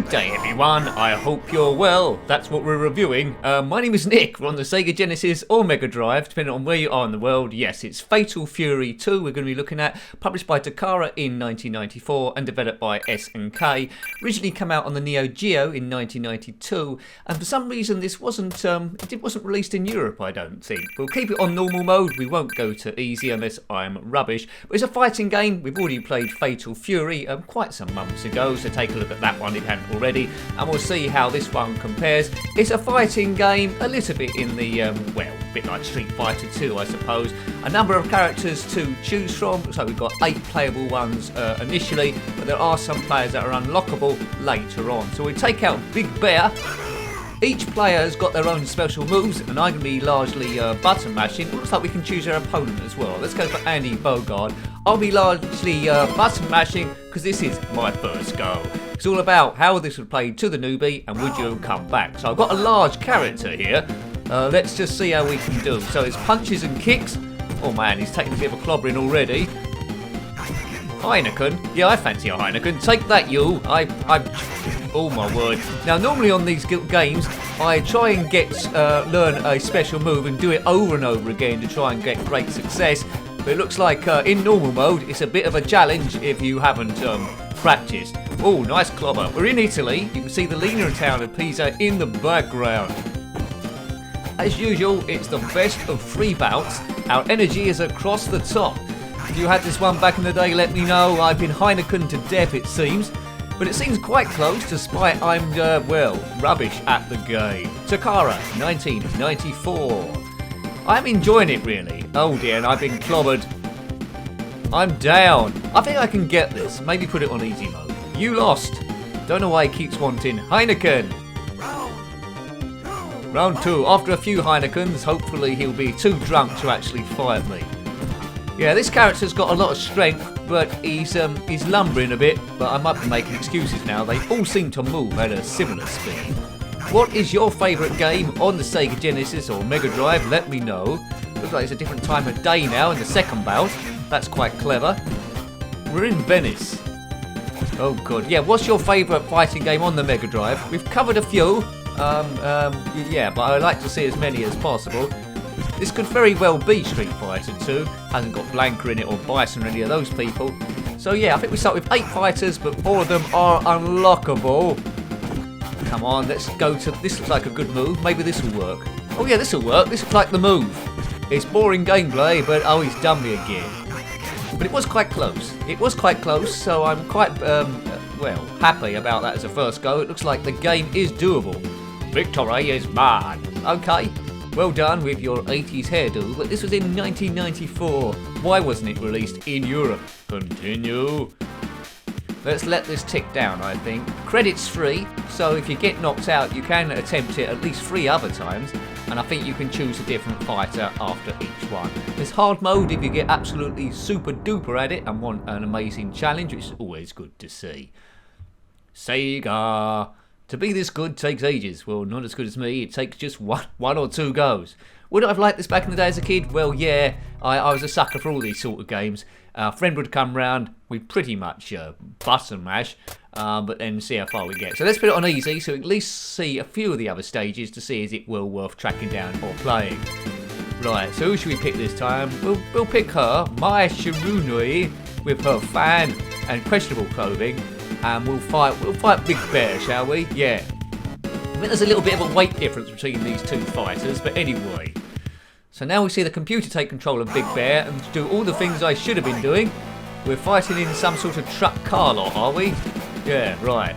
Good day everyone, I hope you're well. That's what we're reviewing. My name is Nick, we're on the SEGA Genesis or Mega Drive, depending on where you are in the world. Yes, it's Fatal Fury 2 we're going to be looking at, published by Takara in 1994 and developed by S&K. Originally came out on the Neo Geo in 1992, and for some reason this wasn't released in Europe, I don't think. We'll keep it on normal mode, we won't go to easy unless I'm rubbish. But it's a fighting game, we've already played Fatal Fury quite some months ago, so take a look at that one if you haven't already, and we'll see how this one compares. It's a fighting game, a little bit in the, well, a bit like Street Fighter 2 I suppose. A number of characters to choose from, looks like we've got 8 playable ones initially, but there are some players that are unlockable later on. So we take out Big Bear. Each player has got their own special moves, and I'm going to be largely button mashing. It looks like we can choose our opponent as well. Let's go for Andy Bogard. I'll be largely button mashing because this is my first go. It's all about how this would play to the newbie and would you come back. So I've got a large character here. Let's just see how we can do. So it's punches and kicks. Oh man, he's taking a bit of a clobbering already. Heineken. Yeah, I fancy a Heineken. Take that, you. Oh my word. Now, normally on these games, I try and learn a special move and do it over and over again to try and get great success. But it looks like in normal mode, it's a bit of a challenge if you haven't practiced. Oh, nice clobber. We're in Italy. You can see the leaner town of Pisa in the background. As usual, it's the best of 3 bouts. Our energy is across the top. If you had this one back in the day, let me know. I've been Heineken to death, it seems. But it seems quite close, despite I'm, well, rubbish at the game. Takara, 1994. I'm enjoying it, really. Oh dear, and I've been clobbered. I'm down. I think I can get this. Maybe put it on easy mode. You lost. Don't know why he keeps wanting Heineken. Round 2. After a few Heinekens, hopefully he'll be too drunk to actually fight me. Yeah, this character's got a lot of strength, but he's lumbering a bit, but I might be making excuses now. They all seem to move at a similar speed. What is your favourite game on the SEGA Genesis or Mega Drive? Let me know. Looks like it's a different time of day now in the second bout. That's quite clever. We're in Venice. Oh god, yeah, what's your favourite fighting game on the Mega Drive? We've covered a few, yeah, but I'd like to see as many as possible. This could very well be Street Fighter 2, hasn't got Blanca in it or Bison or any of those people. So yeah, I think we start with 8 fighters, but 4 of them are unlockable. Come on, let's go to, this looks like a good move, maybe this will work. Oh yeah, this will work, this looks like the move. It's boring gameplay, but oh, he's done me again. But it was quite close. It was quite close, so I'm quite, well, happy about that as a first go. It looks like the game is doable. Victory is mine. Okay. Well done with your 80s hairdo, but this was in 1994. Why wasn't it released in Europe? Continue. Let's let this tick down, I think. Credits free, so if you get knocked out, you can attempt it at least 3 other times, and I think you can choose a different fighter after each one. There's hard mode if you get absolutely super duper at it and want an amazing challenge, which is always good to see. SEGA. To be this good takes ages. Well, not as good as me. It takes just one or 2 goes. Would I have liked this back in the day as a kid? Well, yeah. I was a sucker for all these sort of games. A friend would come round. We'd pretty much button mash, but then see how far we get. So let's put it on easy, so at least see a few of the other stages to see is it well worth tracking down or playing. Right, so who should we pick this time? We'll pick her, Mai Shirunui, with her fan and questionable clothing. And we'll fight Big Bear, shall we? Yeah. I think there's a little bit of a weight difference between these 2 fighters, but anyway. So now we see the computer take control of Big Bear and do all the things I should have been doing. We're fighting in some sort of truck car lot, are we? Yeah, right.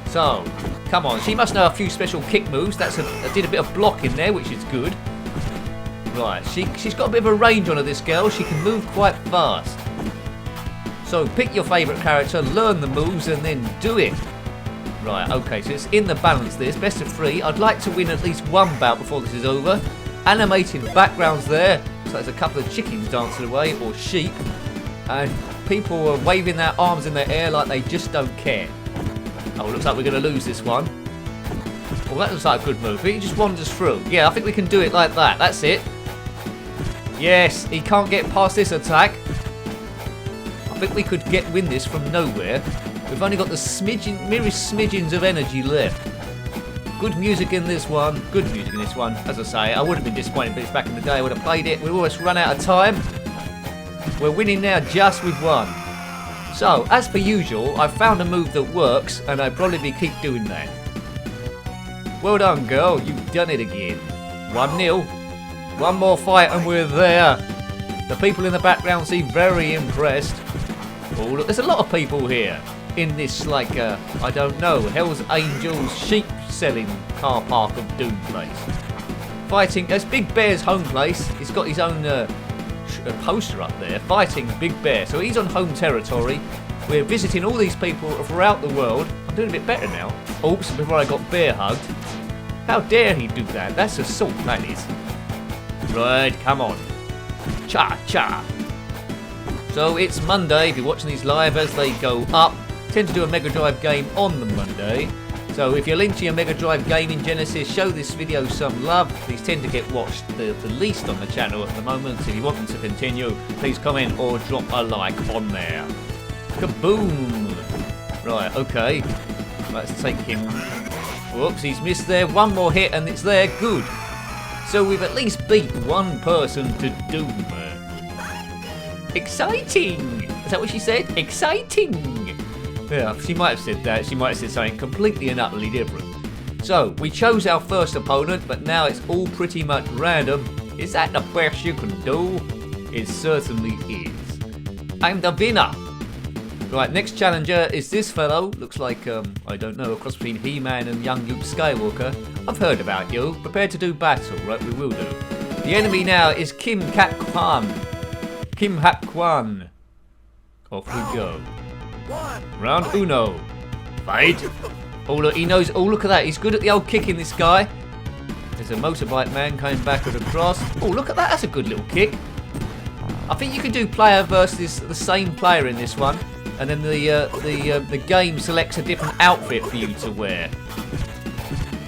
So, come on. She must know a few special kick moves. I did a bit of block in there, which is good. Right, she's got a bit of a range on her, this girl. She can move quite fast. So pick your favourite character, learn the moves, and then do it. Right, okay, so it's in the balance this. Best of 3. I'd like to win at least 1 bout before this is over. Animated backgrounds there. So there's a couple of chickens dancing away, or sheep. And people are waving their arms in the air like they just don't care. Oh, looks like we're going to lose this one. Well, that looks like a good move. He just wanders through. Yeah, I think we can do it like that. That's it. Yes, he can't get past this attack. I think we could win this from nowhere. We've only got the merest smidgens of energy left. Good music in this one. Good music in this one. As I say, I would have been disappointed if it's back in the day. I would have played it. We've almost run out of time. We're winning now just with one. So, as per usual, I've found a move that works, and I'd probably keep doing that. Well done, girl. You've done it again. 1-0. One more fight and we're there. The people in the background seem very impressed. Oh, look, there's a lot of people here in this, like, I don't know, Hell's Angels sheep selling car park of doom place. Fighting, that's Big Bear's home place. He's got his own poster up there, fighting Big Bear. So he's on home territory. We're visiting all these people throughout the world. I'm doing a bit better now. Oops, before I got bear hugged. How dare he do that? That's assault, that is. Right, come on. Cha-cha. So it's Monday, if you're watching these live as they go up. Tend to do a Mega Drive game on the Monday. So if you're linked to your Mega Drive game in Genesis, show this video some love. These tend to get watched the least on the channel at the moment. So if you want them to continue, please comment or drop a like on there. Kaboom! Right, okay. Let's take him. Whoops, he's missed there. One more hit and it's there. Good. So we've at least beat one person to doom. Exciting! Is that what she said? Exciting! Yeah, she might have said that. She might have said something completely and utterly different. So, we chose our first opponent, but now it's all pretty much random. Is that the best you can do? It certainly is. I'm the winner! Right, next challenger is this fellow. Looks like, I don't know, a cross between He-Man and young Luke Skywalker. I've heard about you. Prepare to do battle. Right, we will do. The enemy now is Kim Hak Wan. Kim Hak Wan. Off we go. Round uno. Fight. Oh look, he knows. Oh look at that. He's good at the old kicking, this guy. There's a motorbike man coming backward across. Oh look at that. That's a good little kick. I think you can do player versus the same player in this one, and then the game selects a different outfit for you to wear.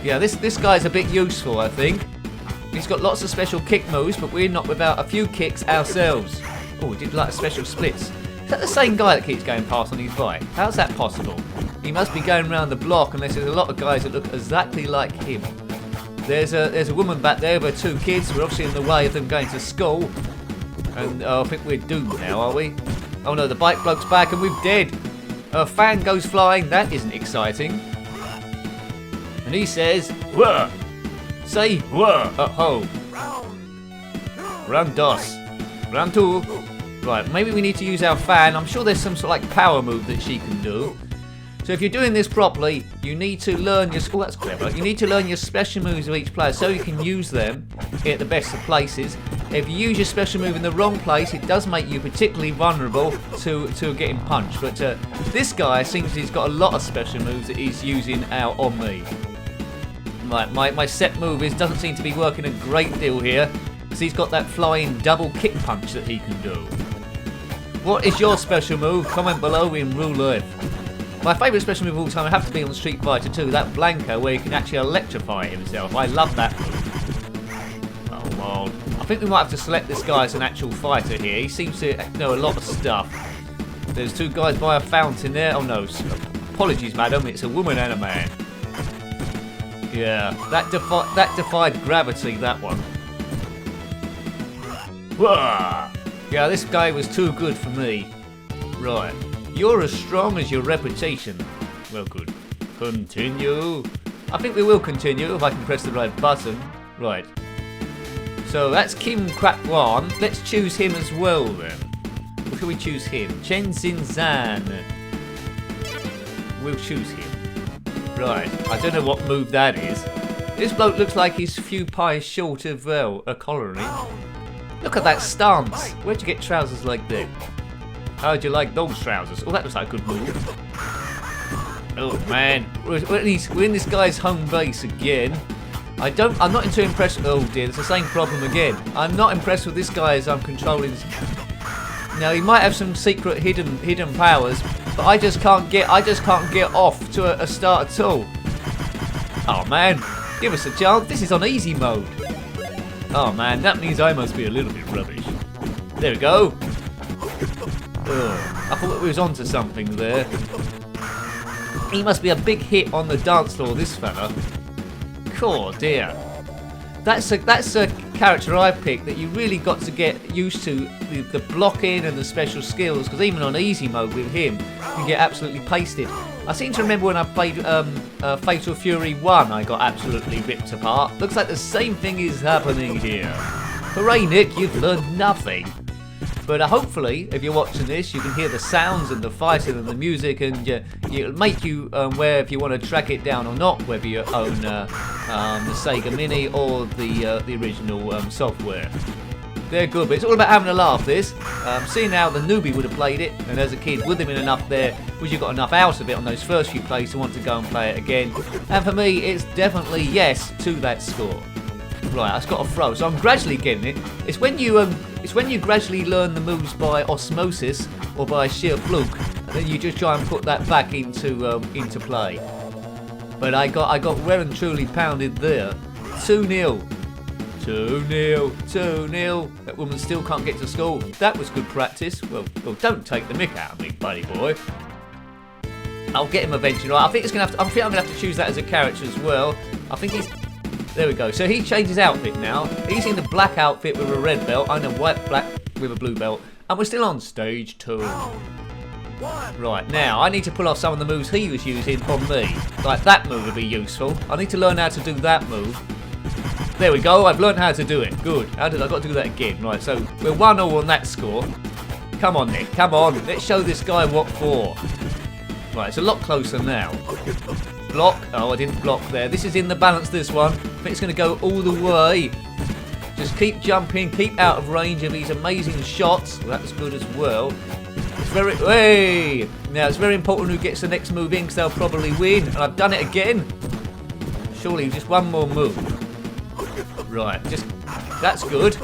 Yeah, this guy's a bit useful, I think. He's got lots of special kick moves, but we're not without a few kicks ourselves. Oh, we did like special splits. Is that the same guy that keeps going past on his bike? How's that possible? He must be going around the block unless there's a lot of guys that look exactly like him. There's a woman back there with her 2 kids. We're obviously in the way of them going to school. And I think we're doomed now, are we? Oh no, the bike bloke's back and we're dead. A fan goes flying. That isn't exciting. And he says, "Wah!" Say "wah" at home. Round dos. Round 2. Right, maybe we need to use our fan. I'm sure there's some sort of like power move that she can do. So if you're doing this properly, you need to learn your... Oh, that's clever. You need to learn your special moves of each player so you can use them at the best of places. If you use your special move in the wrong place, it does make you particularly vulnerable to getting punched. But this guy seems he's got a lot of special moves that he's using out on me. Right, my set move doesn't seem to be working a great deal here, because he's got that flying double kick punch that he can do. What is your special move? Comment below in real life. My favourite special move of all time would have to be on Street Fighter 2, that Blanco where you can actually electrify himself. I love that move. Oh well, I think we might have to select this guy as an actual fighter here. He seems to know a lot of stuff. There's 2 guys by a fountain there. Oh no, apologies madam, it's a woman and a man. Yeah, that defied gravity, that one. Wah! Yeah, this guy was too good for me. Right. You're as strong as your reputation. Well, good. Continue. I think we will continue if I can press the right button. Right. So that's Kim Hak Wan. Let's choose him as well then. Or should we choose him? Chen Xin Zan. We'll choose him. Right. I don't know what move that is. This bloke looks like he's a few pies short of, well, a colony. Look at that stance. Where'd you get trousers like that? How'd you like those trousers? Oh, that looks like a good move. Oh man, we're in this guy's home base again. I'm not too impressed. Oh dear, it's the same problem again. I'm not impressed with this guy as I'm controlling. Now he might have some secret hidden powers, but I just can't get off to a start at all. Oh man, give us a chance. This is on easy mode. Oh man, that means I must be a little bit rubbish. There we go. Ugh, I thought we was onto something there. He must be a big hit on the dance floor, this fella. Oh dear. That's a character I picked that you really got to get used to the blocking and the special skills, because even on easy mode with him, you get absolutely pasted. I seem to remember when I played Fatal Fury 1, I got absolutely ripped apart. Looks like the same thing is happening here. Hooray, Nick, you've learned nothing. But hopefully, if you're watching this, you can hear the sounds and the fighting and the music, and it'll make you aware if you want to track it down or not, whether you own the SEGA Mini or the original software. They're good, but it's all about having a laugh, this. Seeing how the newbie would have played it, and as a kid, would there have been enough there? Would you got enough out of it on those first few plays to want to go and play it again? And for me, it's definitely yes to that score. Right, I've got a throw, so I'm gradually getting it. It's when you gradually learn the moves by osmosis or by sheer fluke, and then you just try and put that back into play. But I got well and truly pounded there. 2-0. 2-0. 2-0. That woman still can't get to school. That was good practice. Well, don't take the mick out of me, buddy boy. I'll get him eventually. Right, I think I'm gonna have to choose that as a character as well. I think he's. There we go. So he changed his outfit now. He's in the black outfit with a red belt. I'm in a black with a blue belt. And we're still on stage 2. Right, now I need to pull off some of the moves he was using on me. Like that move would be useful. I need to learn how to do that move. There we go. I've learned how to do it. Good. How did I got to do that again? Right, so we're 1-0 on that score. Come on, Nick. Come on. Let's show this guy what for. Right, it's a lot closer now. Block. Oh, I didn't block there. This is in the balance, this one. I think it's going to go all the way. Just keep jumping, keep out of range of these amazing shots. Well, that's good as well. It's very... Hey! Now, it's very important who gets the next move in, because they'll probably win. And I've done it again. Surely, just one more move. Right, just... That's good.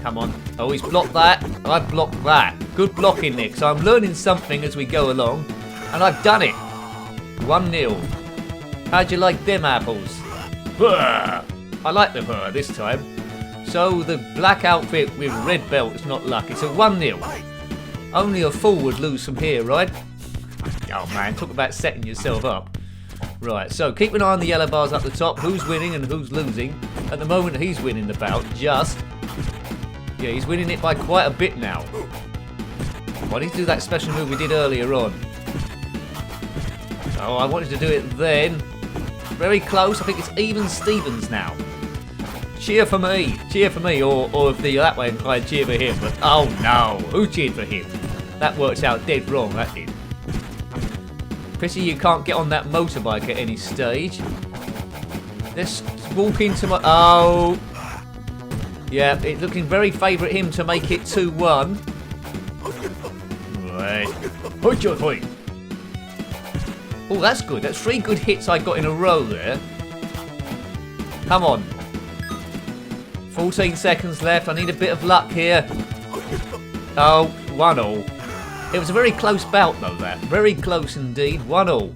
Come on. Oh, he's blocked that. I've blocked that. Good blocking, Nick. So I'm learning something as we go along. And I've done it. 1-0. How'd you like them apples? Burr. I like the burr this time. So the black outfit with red belt is not lucky. So 1-0. Only a fool would lose from here, right? Oh man, talk about setting yourself up. Right, so keep an eye on the yellow bars up the top. Who's winning and who's losing. At the moment he's winning the bout, just. Yeah, he's winning it by quite a bit now. Why did he do that special move we did earlier on? Oh, I wanted to do it then. Very close. I think it's even Stevens now. Cheer for me. Cheer for me. Or if the that way inclined, cheer for him. But oh no. Who cheered for him? That worked out dead wrong, that did. Pity you can't get on that motorbike at any stage. Let's walk into my... Oh. Yeah, it's looking very favourite him to make it 2-1. Right. Put your point. Oh, that's good. That's 3 good hits I got in a row there. Come on. 14 seconds left. I need a bit of luck here. Oh, 1-0. It was a very close bout, though, that. Very close indeed. 1-0.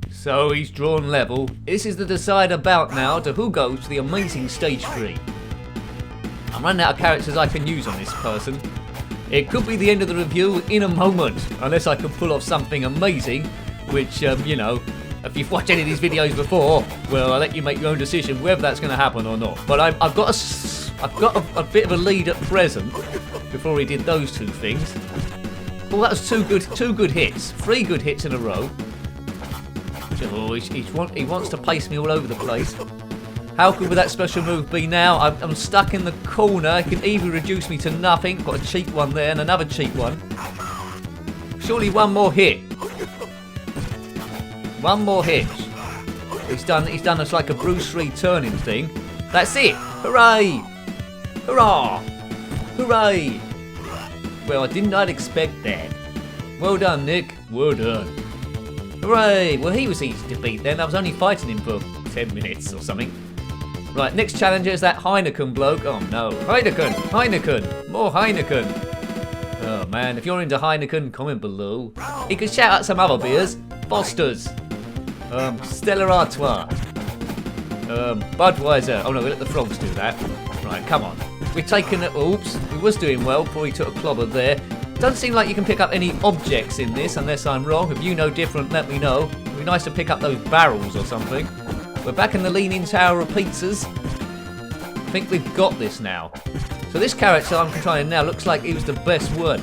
So he's drawn level. This is the decider bout now to who goes to the amazing stage 3. I'm running out of characters I can use on this person. It could be the end of the review in a moment, unless I can pull off something amazing, which, you know, if you've watched any of these videos before, well, I'll let you make your own decision whether that's going to happen or not. But I've got a bit of a lead at present before he did those 2 things. Well, that was 2 good hits, 3 good hits in a row. Oh, he wants to pace me all over the place. How good would that special move be now? I'm stuck in the corner. It can even reduce me to nothing. Got a cheap one there and another cheap one. Surely one more hit. One more hit. He's done this like a Bruce Lee turning thing. That's it. Hooray! Hurrah! Hooray! Well, I did not expect that. Well done, Nick. Well done. Hooray! Well, he was easy to beat then. I was only fighting him for 10 minutes or something. Right, next challenger is that Heineken bloke. Oh no. Heineken! Heineken! More Heineken! Oh man, if you're into Heineken, comment below. You can shout out some other beers. Foster's. Stella Artois. Budweiser. Oh no, we let the frogs do that. Right, come on. We're taking it. Oops. We was doing well before he took a clobber there. Doesn't seem like you can pick up any objects in this, unless I'm wrong. If you know different, let me know. It'd be nice to pick up those barrels or something. We're back in the Leaning Tower of Pizzas. I think we've got this now. So this character I'm controlling now looks like he was the best one.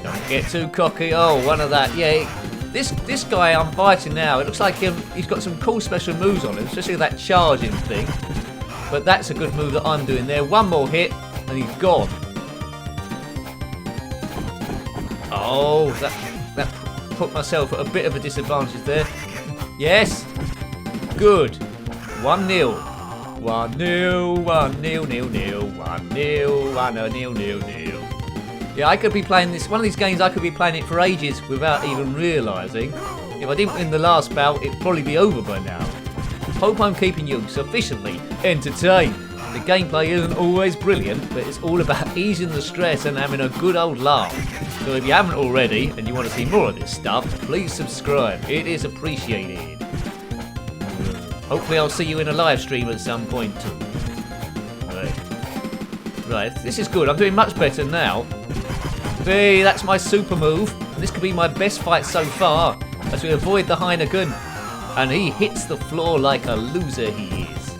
Don't get too cocky. Oh, one of that. Yeah, this guy I'm fighting now, it looks like he's got some cool special moves on him, especially that charging thing. But that's a good move that I'm doing there. One more hit, and he's gone. Oh, that put myself at a bit of a disadvantage there. Yes. Good. 1-0. 1-0, 1-0, 1-0, 1-0, 1-0. Yeah, I could be playing this. One of these games, I could be playing it for ages without even realising. If I didn't win the last bout, it'd probably be over by now. Hope I'm keeping you sufficiently entertained. The gameplay isn't always brilliant, but it's all about easing the stress and having a good old laugh. So if you haven't already and you want to see more of this stuff, please subscribe. It is appreciated. Hopefully I'll see you in a live stream at some point too. Right, this is good. I'm doing much better now. Hey, that's my super move. And this could be my best fight so far, as we avoid the Heineken. And he hits the floor like a loser he is.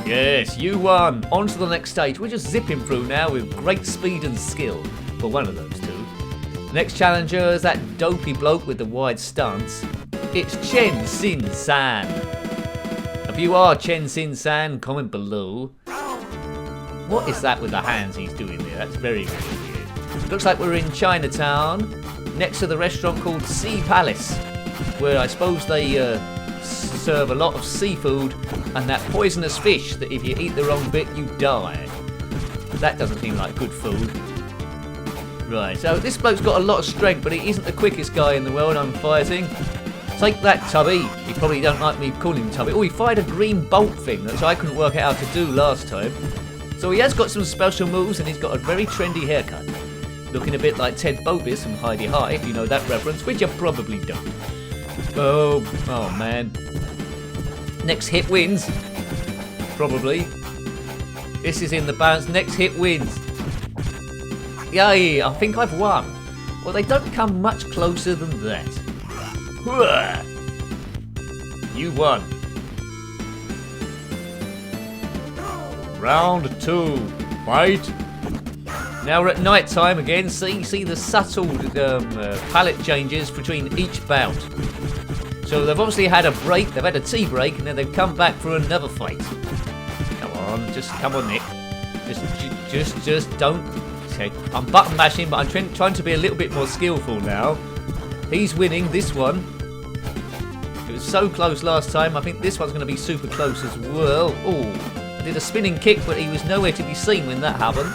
Yes, you won. On to the next stage. We're just zipping through now with great speed and skill. For one of those two. Next challenger is that dopey bloke with the wide stance. It's Chen Sin San. If you are Chen Sin San, comment below. What is that with the hands he's doing there? That's very, very weird. Looks like we're in Chinatown, next to the restaurant called Sea Palace, where I suppose they serve a lot of seafood and that poisonous fish that if you eat the wrong bit, you die. That doesn't seem like good food. Right, so this bloke's got a lot of strength, but he isn't the quickest guy in the world I'm fighting. Take that, Tubby. You probably don't like me calling him Tubby. Oh, he fired a green bolt thing, which I couldn't work out how to do last time. So he has got some special moves, and he's got a very trendy haircut. Looking a bit like Ted Bobis from Heidi High, if you know that reference, which you probably don't. Oh man. Next hit wins. Probably. This is in the balance. Next hit wins. Yay, I think I've won. Well, they don't come much closer than that. You won. Round 2. Fight. Now we're at night time again. See the subtle palette changes between each bout. So they've obviously had a break. They've had a tea break, and then they've come back for another fight. Come on, just come on, Nick. Just don't. Okay, I'm button mashing, but I'm trying to be a little bit more skillful now. He's winning this one. It was so close last time. I think this one's going to be super close as well. Oh. Did a spinning kick, but he was nowhere to be seen when that happened.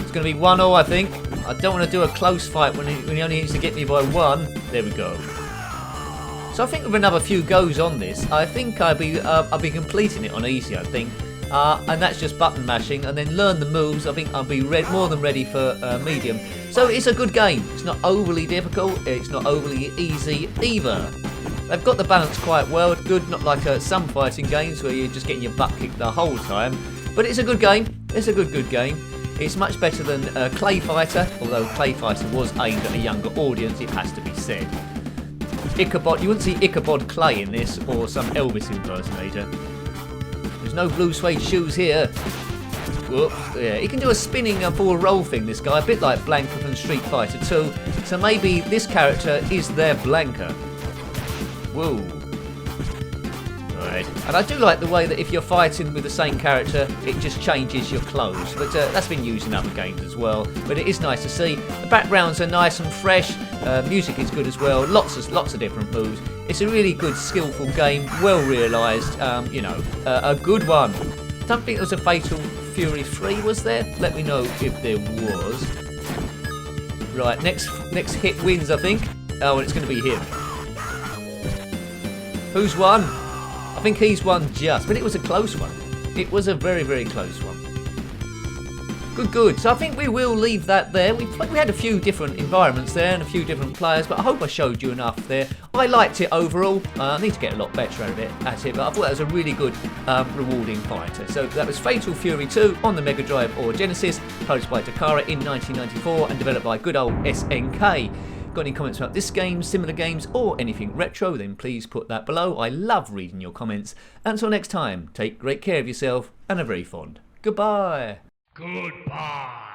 It's going to be 1-0, I think. I don't want to do a close fight when he only needs to get me by 1. There we go. So I think with another few goes on this, I think I'll be completing it on easy, I think. And that's just button mashing, and then learn the moves. I think I'll be more than ready for medium. So it's a good game. It's not overly difficult. It's not overly easy either. They've got the balance quite well. Good, not like some fighting games where you're just getting your butt kicked the whole time. But it's a good game. It's a good game. It's much better than Clay Fighter, although Clay Fighter was aimed at a younger audience, it has to be said. Ichabod, you wouldn't see Ichabod Clay in this, or some Elvis impersonator. There's no blue suede shoes here. Whoops, yeah, he can do a spinning forward roll thing, this guy, a bit like Blanka from Street Fighter 2. So maybe this character is their Blanka. Whoa. Right. And I do like the way that if you're fighting with the same character, it just changes your clothes. But that's been used in other games as well. But it is nice to see. The backgrounds are nice and fresh. Music is good as well. Lots of different moves. It's a really good, skillful game. Well realised. A good one. Don't think there was a Fatal Fury 3, was there? Let me know if there was. Right. Next hit wins, I think. Oh, and it's going to be him. Who's won? I think he's won just, but it was a close one. It was a very, very close one. Good. So I think we will leave that there. We had a few different environments there and a few different players, but I hope I showed you enough there. I liked it overall. I need to get a lot better at it, but I thought that was a really good, rewarding fighter. So that was Fatal Fury 2 on the Mega Drive or Genesis, published by Takara in 1994 and developed by good old SNK. Got any comments about this game, similar games, or anything retro, then please put that below. I love reading your comments. Until next time, take great care of yourself and are very fond. Goodbye. Goodbye.